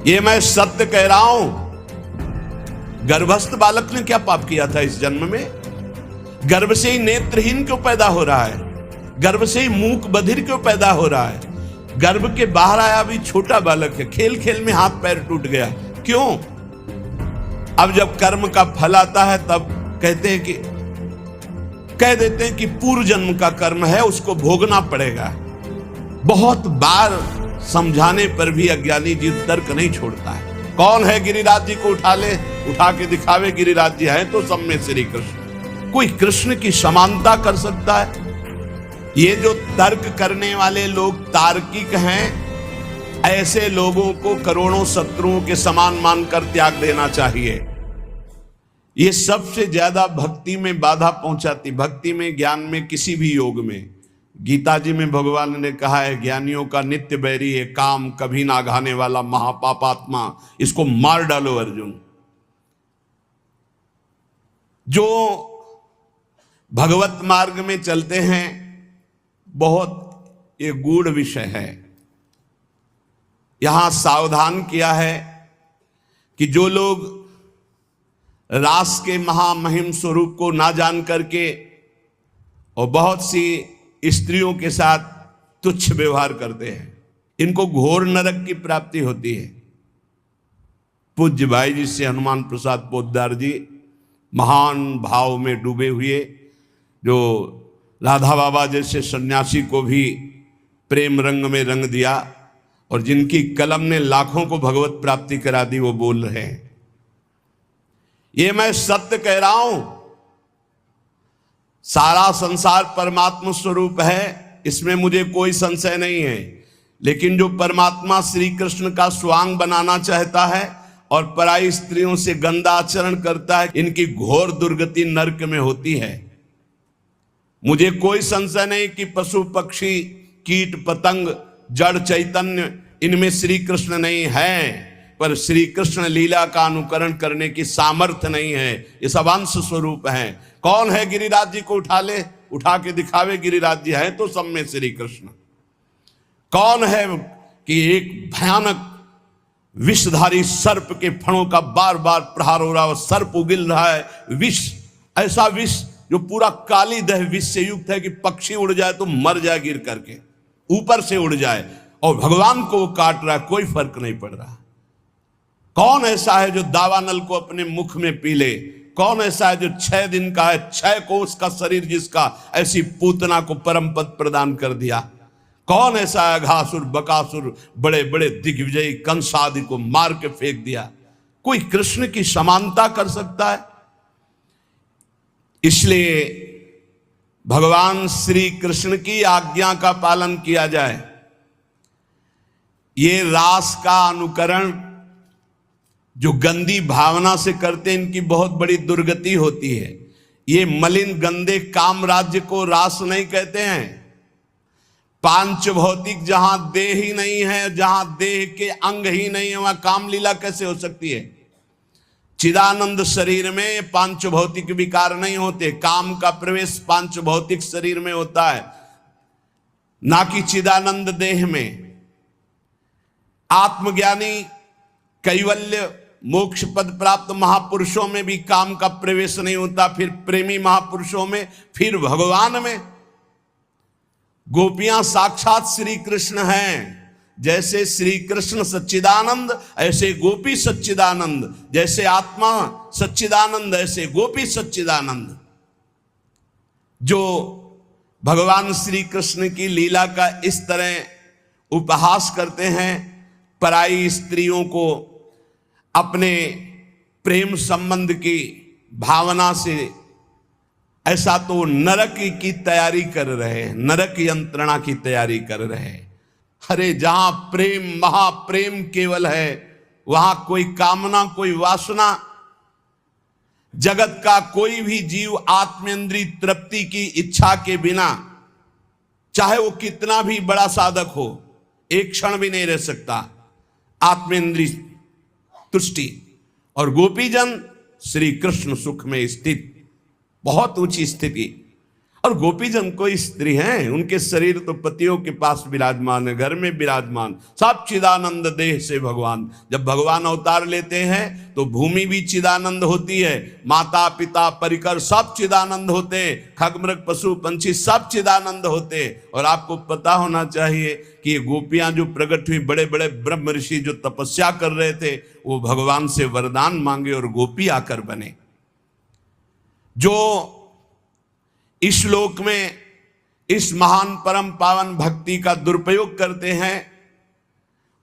ये मैं सत्य कह रहा हूं। गर्भस्थ बालक ने क्या पाप किया था इस जन्म में? गर्भ से ही नेत्रहीन क्यों पैदा हो रहा है? गर्भ से ही मूक बधिर क्यों पैदा हो रहा है? गर्भ के बाहर आया भी छोटा बालक है, खेल खेल में हाथ पैर टूट गया, क्यों? अब जब कर्म का फल आता है तब कह देते हैं कि पूर्व जन्म का कर्म है, उसको भोगना पड़ेगा। बहुत बार समझाने पर भी अज्ञानी जीव तर्क नहीं छोड़ता है। कौन है गिरिराज जी को उठा ले, उठा के दिखावे गिरिराज जी है तो सब में श्री कृष्ण। कोई कृष्ण की समानता कर सकता है? ये जो तर्क करने वाले लोग तार्किक हैं, ऐसे लोगों को करोड़ों शत्रुओं के समान मानकर त्याग देना चाहिए। ये सबसे ज्यादा भक्ति में बाधा पहुंचाती, भक्ति में, ज्ञान में, किसी भी योग में। गीता जी में भगवान ने कहा है, ज्ञानियों का नित्य बैरी है काम, कभी ना घाने वाला महापापात्मा, इसको मार डालो अर्जुन। जो भगवत मार्ग में चलते हैं, बहुत ये गूढ़ विषय है। यहां सावधान किया है कि जो लोग रास के महामहिम स्वरूप को ना जान करके और बहुत सी स्त्रियों के साथ तुच्छ व्यवहार करते हैं, इनको घोर नरक की प्राप्ति होती है। पूज्य भाई जी से हनुमान प्रसाद पोद्दार जी महान भाव में डूबे हुए, जो राधा बाबा जैसे सन्यासी को भी प्रेम रंग में रंग दिया और जिनकी कलम ने लाखों को भगवत प्राप्ति करा दी, वो बोल रहे हैं। ये मैं सत्य कह रहा हूं। सारा संसार परमात्मा स्वरूप है, इसमें मुझे कोई संशय नहीं है। लेकिन जो परमात्मा श्री कृष्ण का स्वांग बनाना चाहता है और पराई स्त्रियों से गंदा आचरण करता है, इनकी घोर दुर्गति नरक में होती है। मुझे कोई संशय नहीं कि पशु पक्षी कीट पतंग जड़ चैतन्य इनमें श्री कृष्ण नहीं है, पर श्री कृष्ण लीला का अनुकरण करने की सामर्थ्य नहीं है। ये सब अंश स्वरूप है। कौन है गिरिराज जी को उठा ले, उठा के दिखावे गिरिराज जी है तो सब में श्री कृष्ण। कौन है कि एक भयानक विषधारी सर्प के फणों का बार बार प्रहार हो रहा है, सर्प उगिल रहा है, विष, ऐसा विष जो पूरा काली दह विष से युक्त है कि पक्षी उड़ जाए तो मर जाए गिर करके, ऊपर से उड़ जाए, और भगवान को वो काट रहा है, कोई फर्क नहीं पड़ रहा। कौन ऐसा है जो दावानल को अपने मुख में पी ले? कौन ऐसा है जो 6 दिन का है, 6 कोस का शरीर जिसका, ऐसी पूतना को परम पद प्रदान कर दिया? कौन ऐसा है घासुर बकासुर बड़े बड़े दिग्विजयी कंस आदि को मार के फेंक दिया? कोई कृष्ण की समानता कर सकता है? इसलिए भगवान श्री कृष्ण की आज्ञा का पालन किया जाए। ये रास का अनुकरण जो गंदी भावना से करते हैं, इनकी बहुत बड़ी दुर्गति होती है। ये मलिन गंदे काम राज्य को रास नहीं कहते हैं। पांच भौतिक जहां देह ही नहीं है, जहां देह के अंग ही नहीं है, वहां काम लीला कैसे हो सकती है? चिदानंद शरीर में पांच भौतिक विकार नहीं होते। काम का प्रवेश पांच भौतिक शरीर में होता है, ना कि चिदानंद देह में। आत्मज्ञानी कैवल्य मोक्ष पद प्राप्त महापुरुषों में भी काम का प्रवेश नहीं होता, फिर प्रेमी महापुरुषों में, फिर भगवान में। गोपियां साक्षात श्री कृष्ण हैं। जैसे श्री कृष्ण सच्चिदानंद, ऐसे गोपी सच्चिदानंद। जैसे आत्मा सच्चिदानंद, ऐसे गोपी सच्चिदानंद। जो भगवान श्री कृष्ण की लीला का इस तरह उपहास करते हैं, पराई स्त्रियों को अपने प्रेम संबंध की भावना से, ऐसा तो नरक की तैयारी कर रहे हैं, नरक यंत्रणा की तैयारी कर रहे हैं। अरे जहां प्रेम, महाप्रेम केवल है, वहां कोई कामना, कोई वासना, जगत का कोई भी जीव आत्मेंद्रिय तृप्ति की इच्छा के बिना, चाहे वो कितना भी बड़ा साधक हो, एक क्षण भी नहीं रह सकता। आत्मेंद्रिय तुष्टि। और गोपीजन श्री कृष्ण सुख में स्थित, बहुत ऊंची स्थिति। और गोपीजन कोई स्त्री हैं, उनके शरीर तो पतियों के पास विराजमान है, घर में विराजमान, सब चिदानंद देह से भगवान। जब भगवान अवतार लेते हैं तो भूमि भी चिदानंद होती है, माता पिता परिकर सब चिदानंद होते हैं, खगमृग पशु पंछी सब चिदानंद होते हैं। और आपको पता होना चाहिए कि ये गोपियां जो प्रकट हुई, बड़े बड़े ब्रह्म ऋषि जो तपस्या कर रहे थे, वो भगवान से वरदान मांगे और गोपी आकर बने। जो इस लोक में इस महान परम पावन भक्ति का दुरुपयोग करते हैं,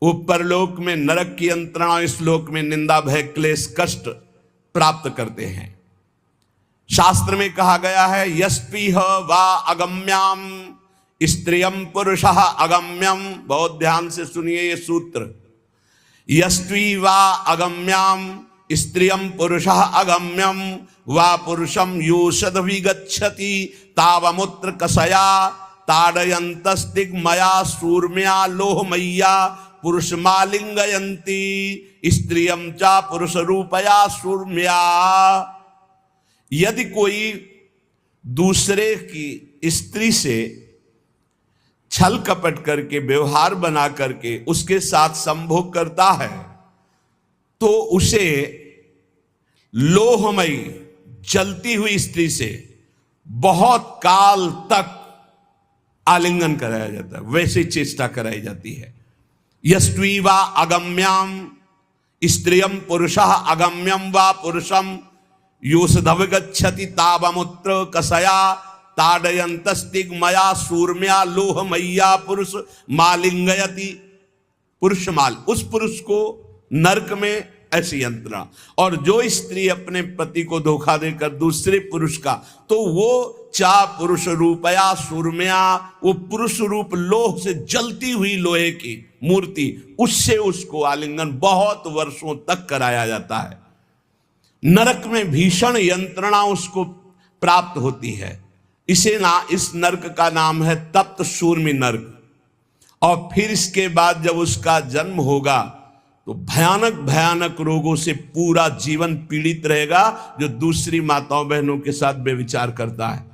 वो परलोक में नरक की यंत्रणा, इस लोक में निंदा भय क्लेश कष्ट प्राप्त करते हैं। शास्त्र में कहा गया है, यस्पीह वा अगम्याम स्त्रियम पुरुषः अगम्यम। बहुत ध्यान से सुनिए ये सूत्र, यस्वी वा अगम्याम स्त्रियम पुरुषः अगम्यम वा पुरुषम योषद विगच्छति तावमुत्र कसया ताड़यन्तस्तिग्मया सूर्म्या लोहमय्या पुरुष मालिंगयन्ति स्त्रियम चा पुरुष रूपया सूर्म्या। यदि कोई दूसरे की स्त्री से छल कपट करके व्यवहार बना करके उसके साथ संभोग करता है तो उसे लोहमयी जलती हुई स्त्री से बहुत काल तक आलिंगन कराया जाता है, वैसी चेष्टा कराई जाती है। यस्वी वा अगम्याम स्त्रियम पुरुषः अगम्यम वा पुरुषम योषधवगच्छति तावमुत्र कसया ताडयन्तस्तिग्मया सूर्म्या लोहमय्या पुरुष मालिंगयति। पुरुष माल, उस पुरुष को नरक में ऐसी यंत्रणा। और जो स्त्री अपने पति को धोखा देकर दूसरे पुरुष का, तो वो चा पुरुष रूपया सूर्म्या, वो पुरुष रूप लोह से जलती हुई लोहे की मूर्ति, उससे उसको आलिंगन बहुत वर्षों तक कराया जाता है। नरक में भीषण यंत्रणा उसको प्राप्त होती है। इस नरक का नाम है तप्त शूर्मी नरक। और फिर इसके बाद जब उसका जन्म होगा तो भयानक भयानक रोगों से पूरा जीवन पीड़ित रहेगा, जो दूसरी माताओं बहनों के साथ बेविचार करता है।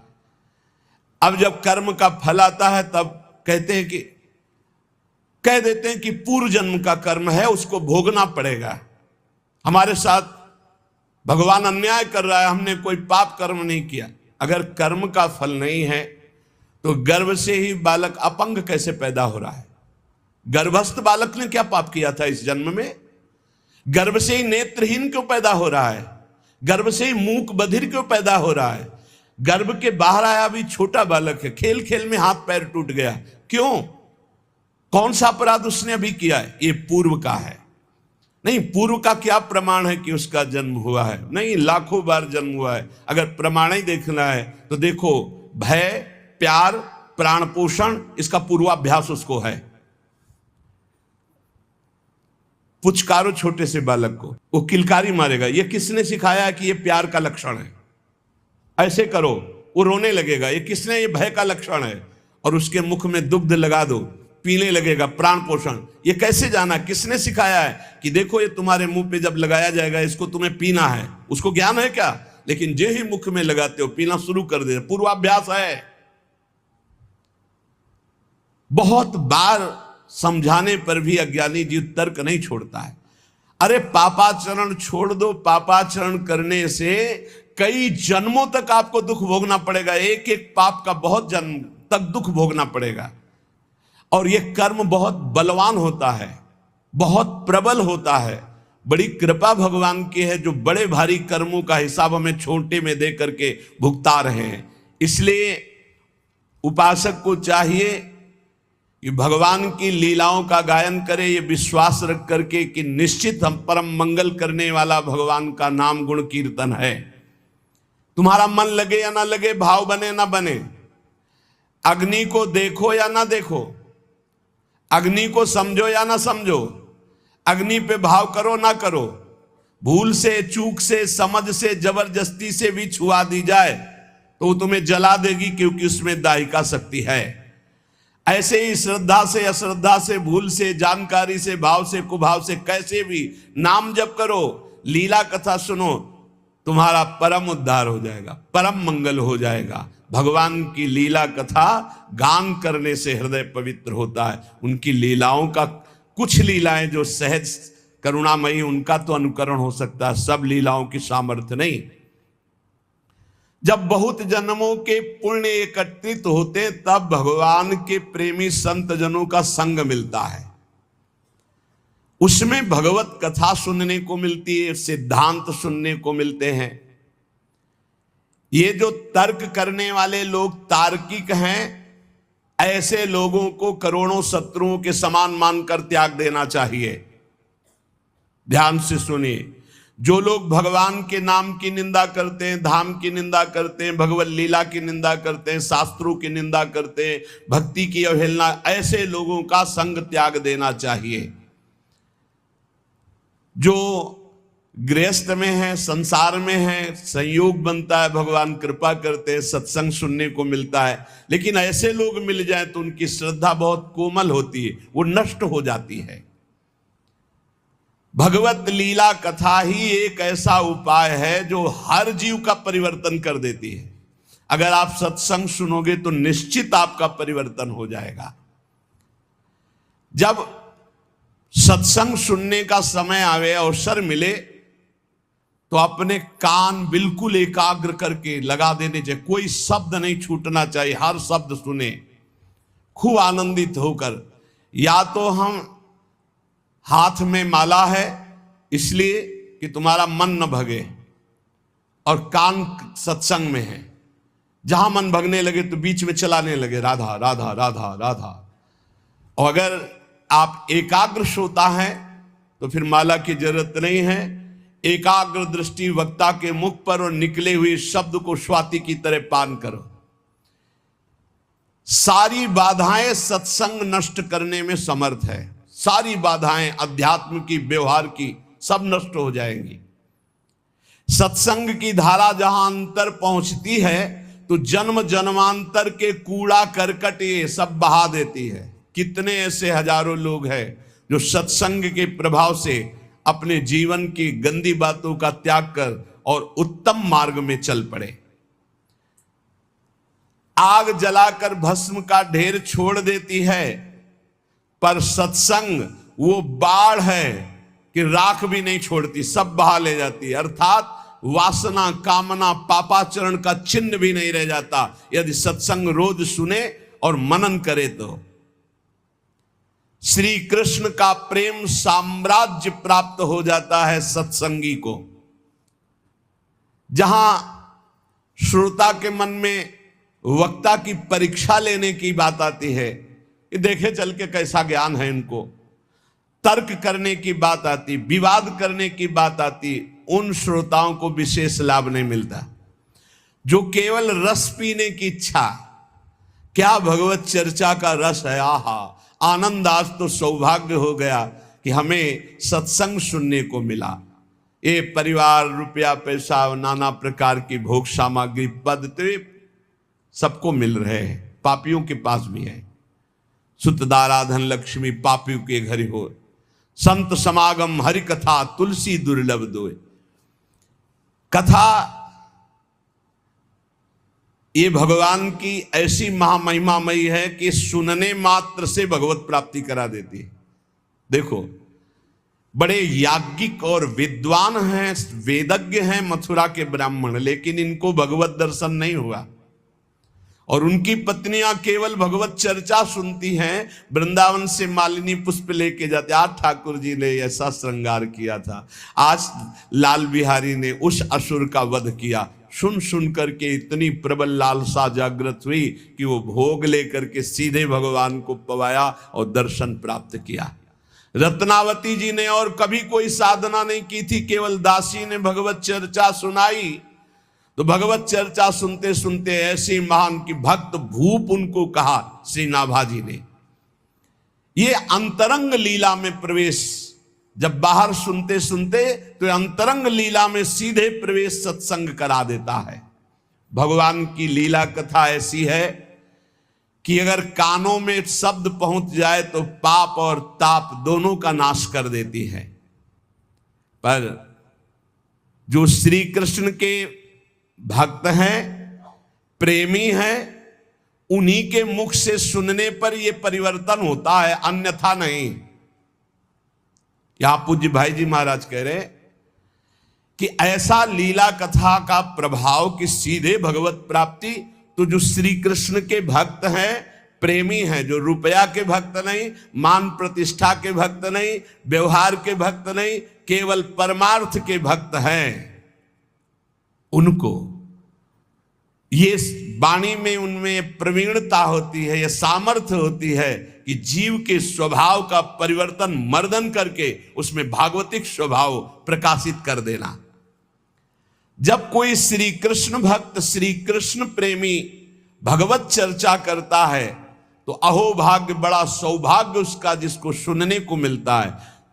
अब जब कर्म का फल आता है तब कह देते हैं कि पूर्व जन्म का कर्म है, उसको भोगना पड़ेगा। हमारे साथ भगवान अन्याय कर रहा है, हमने कोई पाप कर्म नहीं किया। अगर कर्म का फल नहीं है तो गर्भ से ही बालक अपंग कैसे पैदा हो रहा है? गर्भस्थ बालक ने क्या पाप किया था इस जन्म में? गर्भ से ही नेत्रहीन क्यों पैदा हो रहा है? गर्भ से ही मूक बधिर क्यों पैदा हो रहा है? गर्भ के बाहर आया भी छोटा बालक है, खेल खेल में हाथ पैर टूट गया, क्यों? कौन सा अपराध उसने अभी किया है? ये पूर्व का है। नहीं, पूर्व का क्या प्रमाण है कि उसका जन्म हुआ है? नहीं, लाखों बार जन्म हुआ है। अगर प्रमाण ही देखना है तो देखो, भय, प्यार, प्राण पोषण, इसका पूर्वाभ्यास उसको है। पुचकारो छोटे से बालक को, वो किलकारी मारेगा। ये किसने सिखाया कि ये प्यार का लक्षण है? ऐसे करो, वो रोने लगेगा। ये किसने, ये भय का लक्षण है। और उसके मुख में दुग्ध लगा दो, पीने लगेगा, प्राण पोषण। ये कैसे जाना? किसने सिखाया है कि देखो ये तुम्हारे मुंह पे जब लगाया जाएगा इसको तुम्हें पीना है? उसको ज्ञान है क्या? लेकिन जो ही मुख में लगाते हो पीना शुरू कर दे, पूर्वाभ्यास है। बहुत बार समझाने पर भी अज्ञानी जीव तर्क नहीं छोड़ता है। अरे पापाचरण छोड़ दो, पापाचरण करने से कई जन्मों तक आपको दुख भोगना पड़ेगा। एक एक पाप का बहुत जन्म तक दुख भोगना पड़ेगा। और यह कर्म बहुत बलवान होता है, बहुत प्रबल होता है। बड़ी कृपा भगवान की है जो बड़े भारी कर्मों का हिसाब हमें छोटे में दे करके भुगता रहे हैं। इसलिए उपासक को चाहिए कि भगवान की लीलाओं का गायन करे, ये विश्वास रख करके कि निश्चित हम परम मंगल करने वाला भगवान का नाम गुण कीर्तन है। तुम्हारा मन लगे या ना लगे, भाव बने ना बने, अग्नि को देखो या ना देखो, अग्नि को समझो या ना समझो, अग्नि पे भाव करो ना करो, भूल से, चूक से, समझ से, जबरदस्ती से भी छुआ दी जाए तो तुम्हें जला देगी, क्योंकि उसमें दाहिका शक्ति है। ऐसे ही श्रद्धा से, अश्रद्धा से, भूल से, जानकारी से, भाव से, कुभाव से, कैसे भी नाम जप करो, लीला कथा सुनो, तुम्हारा परम उद्धार हो जाएगा, परम मंगल हो जाएगा। भगवान की लीला कथा गान करने से हृदय पवित्र होता है। उनकी लीलाओं का, कुछ लीलाएं जो सहज करुणामयी, उनका तो अनुकरण हो सकता है, सब लीलाओं की सामर्थ्य नहीं। जब बहुत जन्मों के पुण्य एकत्रित होते हैं तब भगवान के प्रेमी संत जनों का संग मिलता है, उसमें भगवत कथा सुनने को मिलती है, सिद्धांत सुनने को मिलते हैं। ये जो तर्क करने वाले लोग तार्किक हैं, ऐसे लोगों को करोड़ों शत्रुओं के समान मानकर त्याग देना चाहिए। ध्यान से सुनिए, जो लोग भगवान के नाम की निंदा करते हैं, धाम की निंदा करते हैं, भगवत लीला की निंदा करते हैं, शास्त्रों की निंदा करते हैं, भक्ति की अवहेलना, ऐसे लोगों का संग त्याग देना चाहिए। जो गृहस्थ में है, संसार में है, संयोग बनता है, भगवान कृपा करते हैं, सत्संग सुनने को मिलता है, लेकिन ऐसे लोग मिल जाए तो उनकी श्रद्धा बहुत कोमल होती है, वो नष्ट हो जाती है। भगवत लीला कथा ही एक ऐसा उपाय है जो हर जीव का परिवर्तन कर देती है। अगर आप सत्संग सुनोगे तो निश्चित आपका परिवर्तन हो जाएगा। जब सत्संग सुनने का समय आवे, अवसर मिले, तो अपने कान बिल्कुल एकाग्र करके लगा देने चाहिए, कोई शब्द नहीं छूटना चाहिए, हर शब्द सुने खूब आनंदित होकर। या तो हम हाथ में माला है इसलिए कि तुम्हारा मन न भगे, और कान सत्संग में है, जहां मन भगने लगे तो बीच में चलाने लगे राधा राधा राधा राधा। और अगर आप एकाग्र श्रोता हैं तो फिर माला की जरूरत नहीं है, एकाग्र दृष्टि वक्ता के मुख पर और निकले हुए शब्द को स्वाति की तरह पान करो। सारी बाधाएं सत्संग नष्ट करने में समर्थ है, सारी बाधाएं अध्यात्म की, व्यवहार की, सब नष्ट हो जाएंगी। सत्संग की धारा जहां अंतर पहुंचती है तो जन्म जन्मांतर के कूड़ा करकट ये सब बहा देती है। कितने ऐसे हजारों लोग हैं जो सत्संग के प्रभाव से अपने जीवन की गंदी बातों का त्याग कर और उत्तम मार्ग में चल पड़े। आग जलाकर भस्म का ढेर छोड़ देती है, पर सत्संग वो बाढ़ है कि राख भी नहीं छोड़ती, सब बहा ले जाती है। अर्थात वासना, कामना, पापाचरण का चिन्ह भी नहीं रह जाता यदि सत्संग रोज सुने और मनन करे तो। श्री कृष्ण का प्रेम साम्राज्य प्राप्त हो जाता है सत्संगी को। जहां श्रोता के मन में वक्ता की परीक्षा लेने की बात आती है कि देखे चल के कैसा ज्ञान है इनको, तर्क करने की बात आती, विवाद करने की बात आती, उन श्रोताओं को विशेष लाभ नहीं मिलता। जो केवल रस पीने की इच्छा, क्या भगवत चर्चा का रस है, आहा आनंद, आज तो सौभाग्य हो गया कि हमें सत्संग सुनने को मिला। ये परिवार, रुपया, पैसा, नाना प्रकार की भोग सामग्री, पद तो सबको मिल रहे हैं, पापियों के पास भी है। सुतदारा धन लक्ष्मी पापियों के घर हो, संत समागम हरि कथा तुलसी दुर्लभ दोय। कथा ये भगवान की ऐसी महामहिमामयी है कि सुनने मात्र से भगवत प्राप्ति करा देती है। देखो, बड़े याज्ञिक और विद्वान हैं, वेदज्ञ हैं मथुरा के ब्राह्मण, लेकिन इनको भगवत दर्शन नहीं हुआ। और उनकी पत्नियां केवल भगवत चर्चा सुनती हैं। वृंदावन से मालिनी पुष्प लेके जाते, आज ठाकुर जी ने ऐसा श्रृंगार किया था, आज लाल बिहारी ने उस असुर का वध किया। सुन सुन करके इतनी प्रबल लालसा जागृत हुई कि वो भोग लेकर के सीधे भगवान को पवाया और दर्शन प्राप्त किया। रत्नावती जी ने और कभी कोई साधना नहीं की थी, केवल दासी ने भगवत चर्चा सुनाई। तो भगवत चर्चा सुनते सुनते ऐसी महान की भक्त भूप उनको कहा श्री नाभाजी ने। ये अंतरंग लीला में प्रवेश, जब बाहर सुनते सुनते तो अंतरंग लीला में सीधे प्रवेश सत्संग करा देता है। भगवान की लीला कथा ऐसी है कि अगर कानों में शब्द पहुंच जाए तो पाप और ताप दोनों का नाश कर देती है। पर जो श्री कृष्ण के भक्त हैं, प्रेमी है, उन्हीं के मुख से सुनने पर यह परिवर्तन होता है, अन्यथा नहीं। यहां पूज्य भाई जी महाराज कह रहे कि ऐसा लीला कथा का प्रभाव कि सीधे भगवत प्राप्ति। तो जो श्री कृष्ण के भक्त हैं, प्रेमी हैं, जो रुपया के भक्त नहीं, मान प्रतिष्ठा के भक्त नहीं, व्यवहार के भक्त नहीं, केवल परमार्थ के भक्त हैं, उनको ये वाणी में उनमें प्रवीणता होती है, यह सामर्थ्य होती है कि जीव के स्वभाव का परिवर्तन मर्दन करके उसमें भागवतिक स्वभाव प्रकाशित कर देना। जब कोई श्री कृष्ण भक्त, श्री कृष्ण प्रेमी भगवत चर्चा करता है तो अहोभाग्य, बड़ा सौभाग्य उसका जिसको सुनने को मिलता है।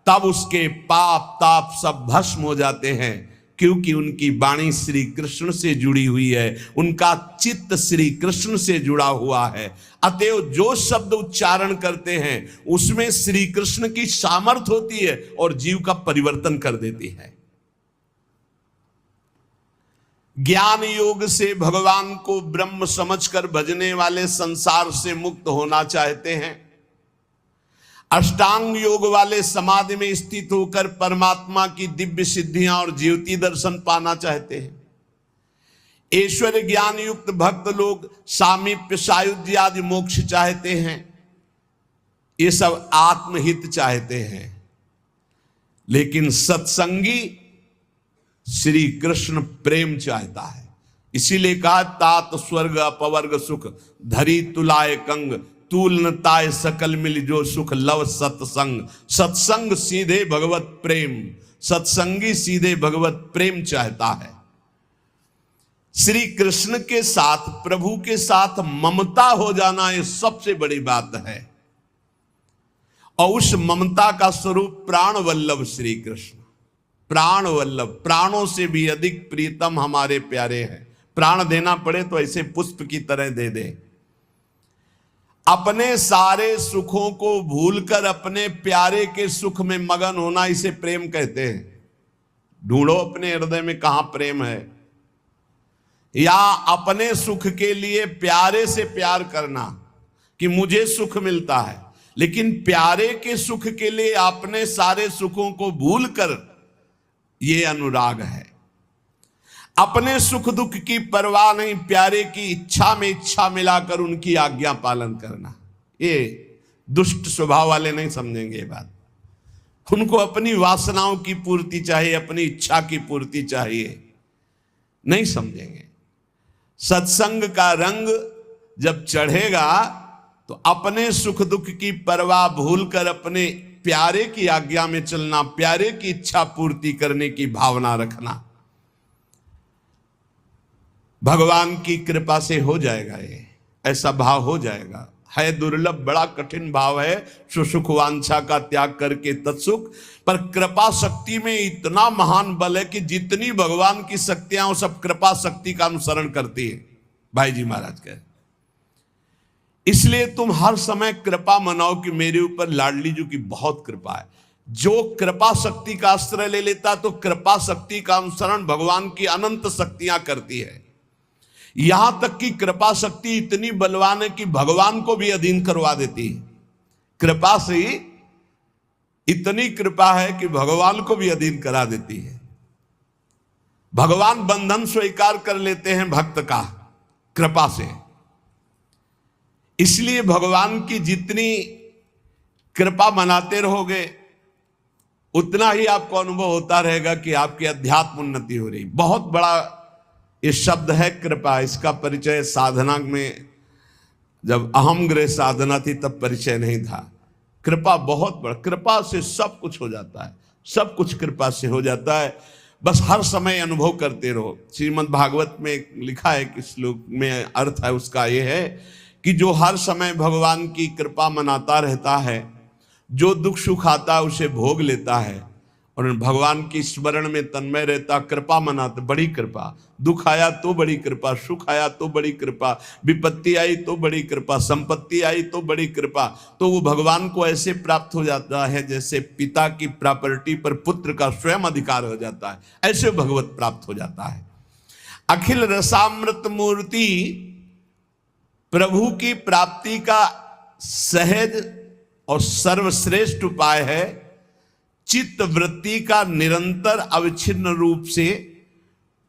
तब उसके पाप ताप सब भस्म हो जाते हैं, क्योंकि उनकी वाणी श्री कृष्ण से जुड़ी हुई है, उनका चित्त श्री कृष्ण से जुड़ा हुआ है। अतएव जो शब्द उच्चारण करते हैं उसमें श्री कृष्ण की सामर्थ्य होती है और जीव का परिवर्तन कर देती है। ज्ञान योग से भगवान को ब्रह्म समझकर भजने वाले संसार से मुक्त होना चाहते हैं। अष्टांग योग वाले समाधि में स्थित होकर परमात्मा की दिव्य सिद्धियां और ज्योति दर्शन पाना चाहते हैं। ऐश्वर्य ज्ञान युक्त भक्त लोग सामीप्य, सायुज्य आदि मोक्ष चाहते हैं। ये सब आत्महित चाहते हैं। लेकिन सत्संगी श्री कृष्ण प्रेम चाहता है। इसीलिए कहा, तात स्वर्ग अपवर्ग सुख धरी तुलाए कंग, तूल न ताय सकल मिल जो सुख लव सत्संग। सत्संग सीधे भगवत प्रेम, सत्संगी सीधे भगवत प्रेम चाहता है। श्री कृष्ण के साथ, प्रभु के साथ ममता हो जाना ये सबसे बड़ी बात है। और उस ममता का स्वरूप प्राण वल्लभ श्री कृष्ण, प्राण वल्लभ, प्राणों से भी अधिक प्रीतम हमारे प्यारे हैं। प्राण देना पड़े तो ऐसे पुष्प की तरह दे दे। अपने सारे सुखों को भूलकर अपने प्यारे के सुख में मगन होना, इसे प्रेम कहते हैं। ढूंढो अपने हृदय में कहां प्रेम है। या अपने सुख के लिए प्यारे से प्यार करना कि मुझे सुख मिलता है, लेकिन प्यारे के सुख के लिए अपने सारे सुखों को भूलकर, ये अनुराग है। अपने सुख दुख की परवाह नहीं, प्यारे की इच्छा में इच्छा मिलाकर उनकी आज्ञा पालन करना। ये दुष्ट स्वभाव वाले नहीं समझेंगे ये बात। उनको अपनी वासनाओं की पूर्ति चाहिए, अपनी इच्छा की पूर्ति चाहिए, नहीं समझेंगे। सत्संग का रंग जब चढ़ेगा तो अपने सुख दुख की परवाह भूलकर अपने प्यारे की आज्ञा में चलना, प्यारे की इच्छा पूर्ति करने की भावना रखना, भगवान की कृपा से हो जाएगा। ये ऐसा भाव हो जाएगा। है दुर्लभ, बड़ा कठिन भाव है, सुसुख वांछा का त्याग करके तत्सुख। पर कृपा शक्ति में इतना महान बल है कि जितनी भगवान की शक्तियां वो सब कृपा शक्ति का अनुसरण करती है। भाई जी महाराज कहे, इसलिए तुम हर समय कृपा मनाओ कि मेरे ऊपर लाडली जी की बहुत कृपा है। जो कृपा शक्ति का आश्रय ले लेता तो कृपा शक्ति का अनुसरण भगवान की अनंत शक्तियां करती है। यहां तक कि कृपा शक्ति इतनी बलवान है कि भगवान को भी अधीन करवा देती है। कृपा से ही इतनी कृपा है कि भगवान को भी अधीन करा देती है। भगवान बंधन स्वीकार कर लेते हैं भक्त का कृपा से। इसलिए भगवान की जितनी कृपा मनाते रहोगे उतना ही आपको अनुभव होता रहेगा कि आपकी अध्यात्म उन्नति हो रही। बहुत बड़ा ये शब्द है कृपा। इसका परिचय साधना में, जब अहम ग्रह साधना थी तब परिचय नहीं था। कृपा बहुत बड़ा, कृपा से सब कुछ हो जाता है, सब कुछ कृपा से हो जाता है। बस हर समय अनुभव करते रहो। श्रीमद् भागवत में लिखा है कि श्लोक में अर्थ है उसका ये है कि जो हर समय भगवान की कृपा मनाता रहता है, जो दुख सुख आता है उसे भोग लेता है और भगवान की स्मरण में तन्मय रहता, कृपा मनाता, बड़ी कृपा। दुख आया तो बड़ी कृपा, सुख आया तो बड़ी कृपा, विपत्ति आई तो बड़ी कृपा, संपत्ति आई तो बड़ी कृपा। तो वो भगवान को ऐसे प्राप्त हो जाता है जैसे पिता की प्रॉपर्टी पर पुत्र का स्वयं अधिकार हो जाता है, ऐसे भगवत प्राप्त हो जाता है। अखिल रसामृत मूर्ति प्रभु की प्राप्ति का सहज और सर्वश्रेष्ठ उपाय है चित्त वृत्ति का निरंतर अविच्छिन्न रूप से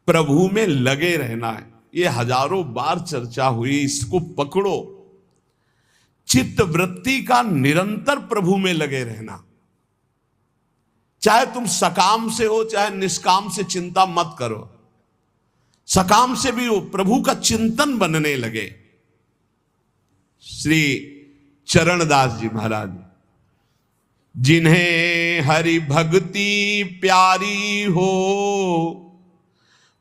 प्रभु में लगे रहना है। ये हजारों बार चर्चा हुई, इसको पकड़ो। चित्त वृत्ति का निरंतर प्रभु में लगे रहना, चाहे तुम सकाम से हो चाहे निष्काम से, चिंता मत करो। सकाम से भी हो, प्रभु का चिंतन बनने लगे। श्री चरणदास जी महाराज, जिन्हें हरि भक्ति प्यारी हो,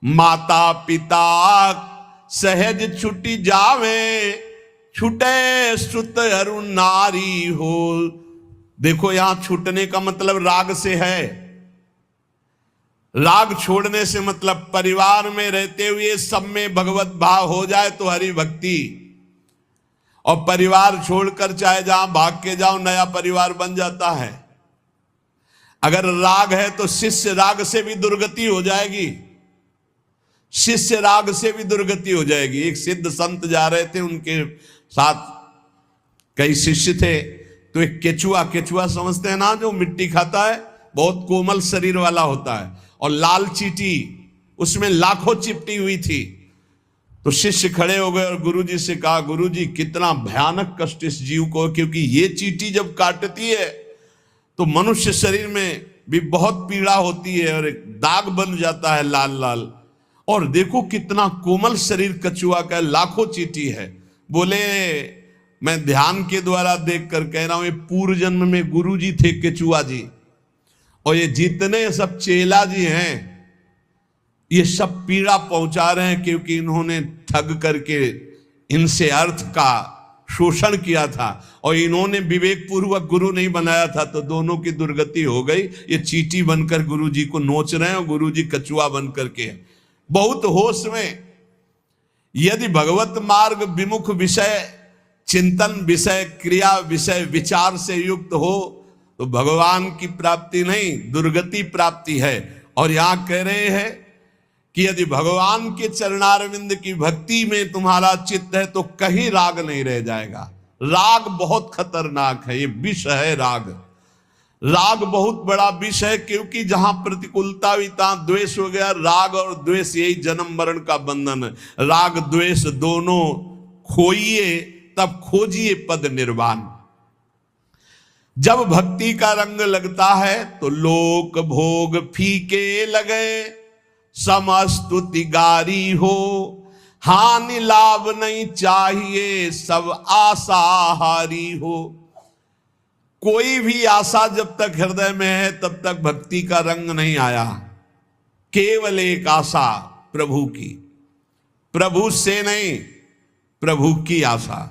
माता पिता सहज छुटी जावे, छुटे सुत अरु नारी हो। देखो यहां छूटने का मतलब राग से है। राग छोड़ने से मतलब परिवार में रहते हुए सब में भगवत भाव हो जाए तो हरि भक्ति, और परिवार छोड़कर चाहे जहां भाग के जाओ नया परिवार बन जाता है। अगर राग है तो शिष्य राग से भी दुर्गति हो जाएगी, शिष्य राग से भी दुर्गति हो जाएगी। एक सिद्ध संत जा रहे थे, उनके साथ कई शिष्य थे, तो एक केचुआ समझते हैं ना, जो मिट्टी खाता है, बहुत कोमल शरीर वाला होता है, और लाल चींटी उसमें लाखों चिपटी हुई थी। तो शिष्य खड़े हो गए और गुरुजी से कहा, गुरुजी कितना भयानक कष्ट इस जीव को, क्योंकि ये चींटी जब काटती है तो मनुष्य शरीर में भी बहुत पीड़ा होती है और एक दाग बन जाता है लाल लाल, और देखो कितना कोमल शरीर कछुआ का, लाखों चींटी है। बोले मैं ध्यान के द्वारा देखकर कह रहा हूं, ये पूर्व जन्म में गुरुजी थे केचुआ जी, और ये जितने सब चेला जी हैं ये सब पीड़ा पहुंचा रहे हैं, क्योंकि इन्होंने ठग करके इनसे अर्थ का शोषण किया था और इन्होंने विवेक पूर्वक गुरु नहीं बनाया था, तो दोनों की दुर्गति हो गई। ये चींटी बनकर गुरुजी को नोच रहे हैं और गुरुजी कछुआ बनकर के। बहुत होश में यदि भगवत मार्ग विमुख विषय चिंतन, विषय क्रिया, विषय विचार से युक्त हो तो भगवान की प्राप्ति नहीं दुर्गति प्राप्ति है। और यहां कह रहे हैं कि यदि भगवान के चरणारविंद की भक्ति में तुम्हारा चित्त है तो कहीं राग नहीं रह जाएगा। राग बहुत खतरनाक है, ये विष है राग। राग बहुत बड़ा विष है, क्योंकि जहां प्रतिकूलता हुई तहां द्वेष हो गया। राग और द्वेष यही जन्म मरण का बंधन है। राग द्वेष दोनों खोइए तब खोजिए पद निर्वाण। जब भक्ति का रंग लगता है तो लोक भोग फीके लगे, समस्तुति गारी हो, हानि लाभ नहीं चाहिए, सब आशाहारी हो। कोई भी आशा जब तक हृदय में है तब तक भक्ति का रंग नहीं आया। केवल एक आशा प्रभु की, प्रभु से नहीं, प्रभु की आशा।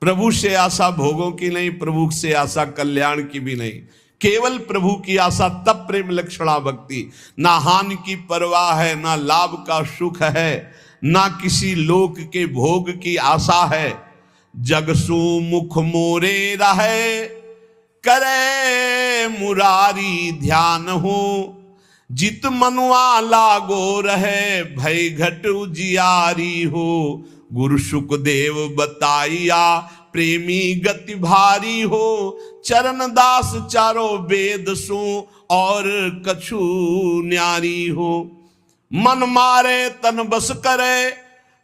प्रभु से आशा भोगों की नहीं, प्रभु से आशा कल्याण की भी नहीं, केवल प्रभु की आशा। तब प्रेम लक्षणा भक्ति। ना हानि की परवाह है, ना लाभ का सुख है, ना किसी लोक के भोग की आशा है। जगसु मुख मोरे रहे, करे मुरारी ध्यान हो, जित मनुआ लागो रहे, भय घट उजियारी हो। गुरु सुखदेव बताइया, प्रेमी गति भारी हो, चरण दास चारों वेद सु, और कछु न्यारी हो। मन मारे तन बस करे,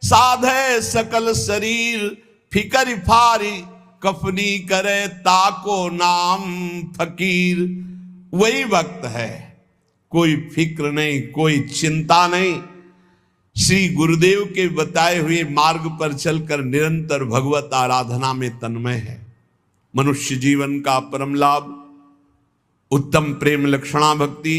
साधे सकल शरीर, फिकर फारी कफनी करे, ताको नाम फकीर। वही भक्त है, कोई फिक्र नहीं, कोई चिंता नहीं। श्री गुरुदेव के बताए हुए मार्ग पर चलकर निरंतर भगवत आराधना में तन्मय है। मनुष्य जीवन का परम लाभ उत्तम प्रेम लक्षणा भक्ति।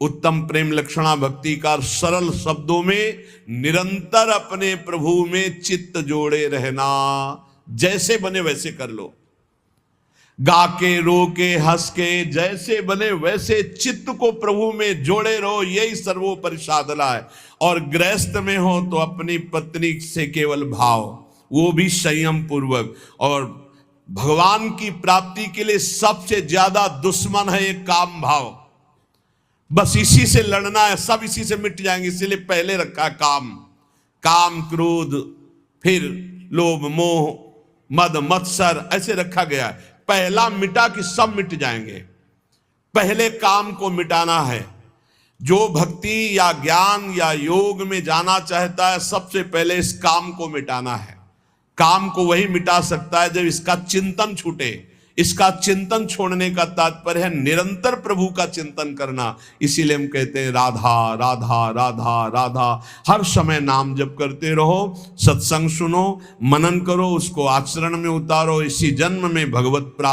उत्तम प्रेम लक्षणा भक्ति का सरल शब्दों में निरंतर अपने प्रभु में चित्त जोड़े रहना। जैसे बने वैसे कर लो, गा के रो के हंस के, जैसे बने वैसे चित्त को प्रभु में जोड़े रहो, यही सर्वोपरि साधना है। और गृहस्थ में हो तो अपनी पत्नी से केवल भाव, वो भी संयम पूर्वक। और भगवान की प्राप्ति के लिए सबसे ज्यादा दुश्मन है ये काम भाव। बस इसी से लड़ना है, सब इसी से मिट जाएंगे, इसीलिए पहले रखा काम। काम क्रोध, फिर लोभ मोह मद मत्सर ऐसे रखा गया है। पहला मिटा कि सब मिट जाएंगे। पहले काम को मिटाना है। जो भक्ति या ज्ञान या योग में जाना चाहता है, सबसे पहले इस काम को मिटाना है। काम को वही मिटा सकता है जब इसका चिंतन छूटे। इसका चिंतन छोड़ने का तात्पर्य है निरंतर प्रभु का चिंतन करना। इसीलिए हम कहते हैं राधा राधा राधा राधा। हर समय नाम जप करते रहो, सत्संग सुनो, मनन करो, उसको आचरण में उतारो। इसी जन्म में भगवत प्राप्त